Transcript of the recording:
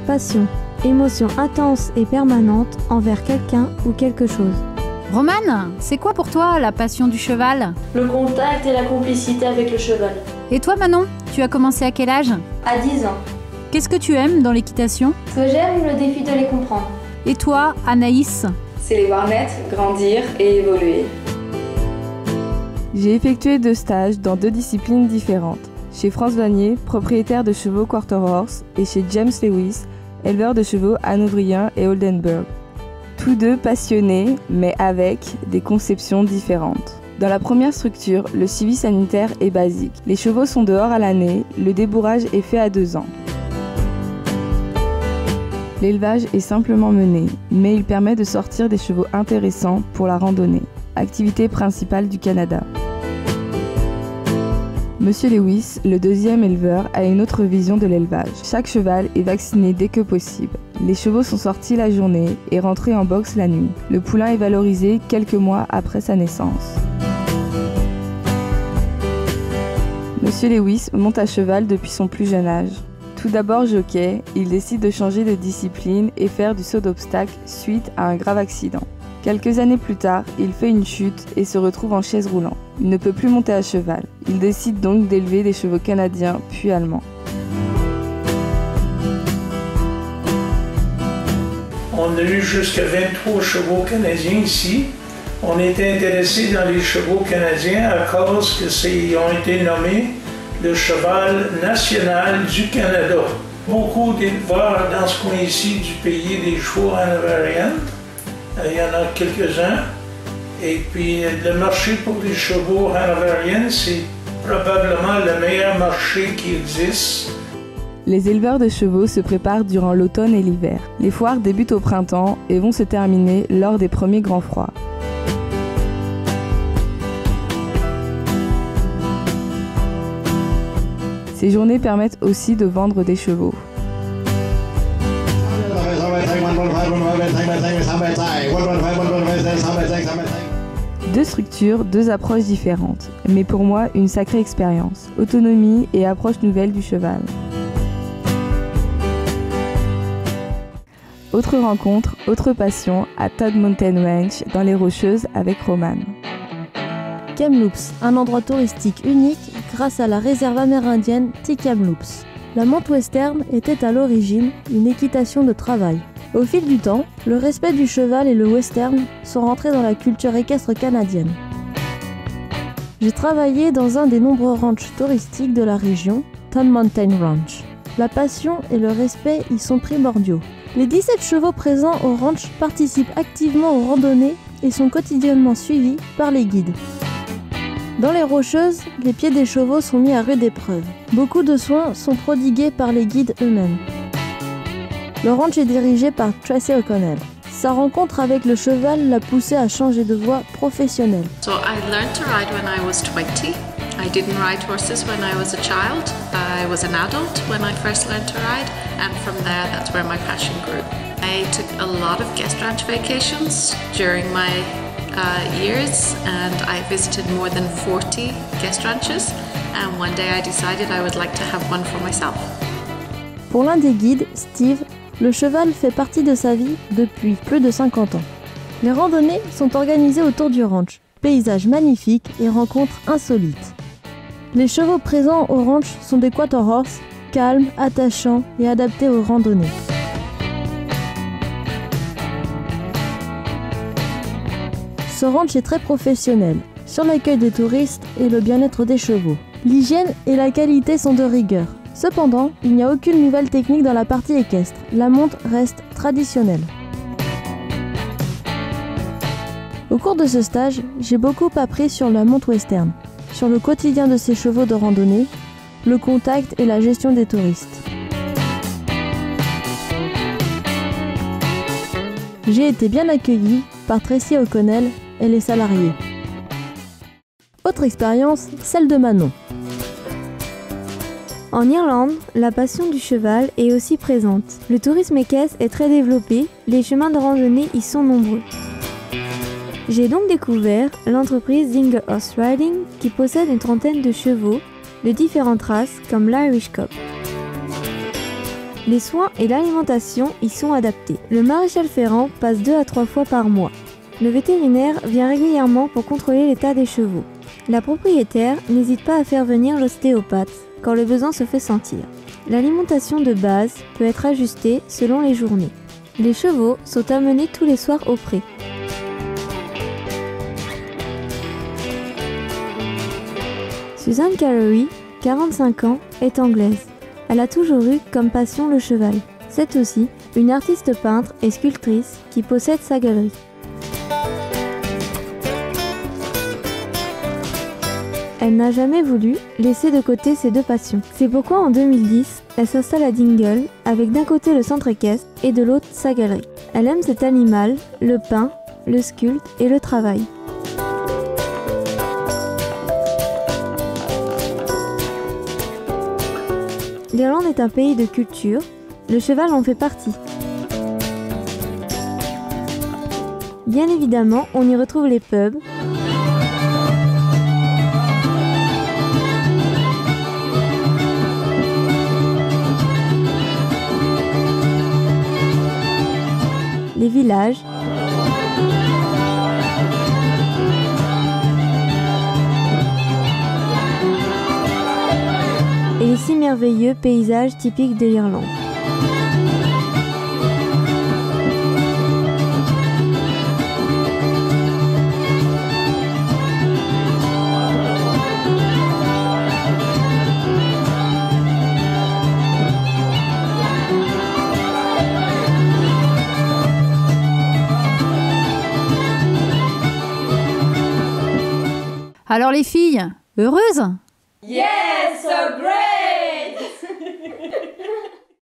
passion, émotion intense et permanente envers quelqu'un ou quelque chose. Romane, c'est quoi pour toi la passion du cheval? Le contact et la complicité avec le cheval. Et toi Manon, tu as commencé à quel âge? À 10 ans. Qu'est-ce que tu aimes dans l'équitation? Ce que j'aime, le défi de les comprendre. Et toi, Anaïs? C'est les voir naître, grandir et évoluer. J'ai effectué 2 stages dans 2 disciplines différentes. Chez France Vanier, propriétaire de chevaux Quarter Horse, et chez James Lewis, éleveur de chevaux hanovriens et Oldenburg. Tous deux passionnés, mais avec des conceptions différentes. Dans la première structure, le suivi sanitaire est basique. Les chevaux sont dehors à l'année, le débourrage est fait à 2 ans. L'élevage est simplement mené, mais il permet de sortir des chevaux intéressants pour la randonnée, activité principale du Canada. Monsieur Lewis, le 2e éleveur, a une autre vision de l'élevage. Chaque cheval est vacciné dès que possible. Les chevaux sont sortis la journée et rentrés en boxe la nuit. Le poulain est valorisé quelques mois après sa naissance. Monsieur Lewis monte à cheval depuis son plus jeune âge. Tout d'abord jockey, il décide de changer de discipline et faire du saut d'obstacle suite à un grave accident. Quelques années plus tard, il fait une chute et se retrouve en chaise roulante. Il ne peut plus monter à cheval. Il décide donc d'élever des chevaux canadiens puis allemands. On a eu jusqu'à 23 chevaux canadiens ici. On était intéressé dans les chevaux canadiens à cause qu'ils ont été nommés le cheval national du Canada. Beaucoup d'éleveurs dans ce coin ici du pays des chevaux hanovriens. Il y en a quelques-uns. Et puis le marché pour les chevaux hanovriens, c'est probablement le meilleur marché qui existe. Les éleveurs de chevaux se préparent durant l'automne et l'hiver. Les foires débutent au printemps et vont se terminer lors des premiers grands froids. Ces journées permettent aussi de vendre des chevaux. Deux structures, 2 approches différentes, mais pour moi une sacrée expérience, autonomie et approche nouvelle du cheval. Autre rencontre, autre passion à Todd Mountain Ranch dans les Rocheuses avec Romane. Kamloops, un endroit touristique unique grâce à la réserve amérindienne T-Kamloops. La monte western était à l'origine une équitation de travail. Au fil du temps, le respect du cheval et le western sont rentrés dans la culture équestre canadienne. J'ai travaillé dans un des nombreux ranchs touristiques de la région, Todd Mountain Ranch. La passion et le respect y sont primordiaux. Les 17 chevaux présents au ranch participent activement aux randonnées et sont quotidiennement suivis par les guides. Dans les Rocheuses, les pieds des chevaux sont mis à rude épreuve. Beaucoup de soins sont prodigués par les guides eux-mêmes. Le ranch est dirigé par Tracy O'Connell. Sa rencontre avec le cheval l'a poussé à changer de voie professionnelle. So I learned to ride when I was 20. I didn't ride horses when I was a child. I was an adult when I first learned to ride, and from there that's where my passion grew. I took a lot of guest ranch vacations during my years, and I visited more than 40 guest ranches, and one day I decided I would like to have one for myself. Pour l'un des guides, Steve, le cheval fait partie de sa vie depuis plus de 50 ans. Les randonnées sont organisées autour du ranch, paysages magnifiques et rencontres insolites. Les chevaux présents au ranch sont des Quarter Horse, calmes, attachants et adaptés aux randonnées. Ce ranch est très professionnel, sur l'accueil des touristes et le bien-être des chevaux. L'hygiène et la qualité sont de rigueur. Cependant, il n'y a aucune nouvelle technique dans la partie équestre. La monte reste traditionnelle. Au cours de ce stage, j'ai beaucoup appris sur la monte western, sur le quotidien de ces chevaux de randonnée, le contact et la gestion des touristes. J'ai été bien accueillie par Tracy O'Connell et les salariés. Autre expérience, celle de Manon. En Irlande, la passion du cheval est aussi présente. Le tourisme équestre est très développé, les chemins de randonnée y sont nombreux. J'ai donc découvert l'entreprise Zinger Horse Riding qui possède une trentaine de chevaux de différentes races comme l'Irish Cob. Les soins et l'alimentation y sont adaptés. Le maréchal Ferrand passe 2 à 3 fois par mois. Le vétérinaire vient régulièrement pour contrôler l'état des chevaux. La propriétaire n'hésite pas à faire venir l'ostéopathe quand le besoin se fait sentir. L'alimentation de base peut être ajustée selon les journées. Les chevaux sont amenés tous les soirs au pré. Suzanne Callery, 45 ans, est anglaise. Elle a toujours eu comme passion le cheval. C'est aussi une artiste peintre et sculptrice qui possède sa galerie. Elle n'a jamais voulu laisser de côté ses 2 passions. C'est pourquoi en 2010, elle s'installe à Dingle avec d'un côté le centre équestre et de l'autre sa galerie. Elle aime cet animal, le peint, le sculpte et le travail. L'Irlande est un pays de culture, le cheval en fait partie. Bien évidemment, on y retrouve les pubs, les villages, et les si merveilleux paysages typiques de l'Irlande. Alors les filles, heureuses? Yes, so great!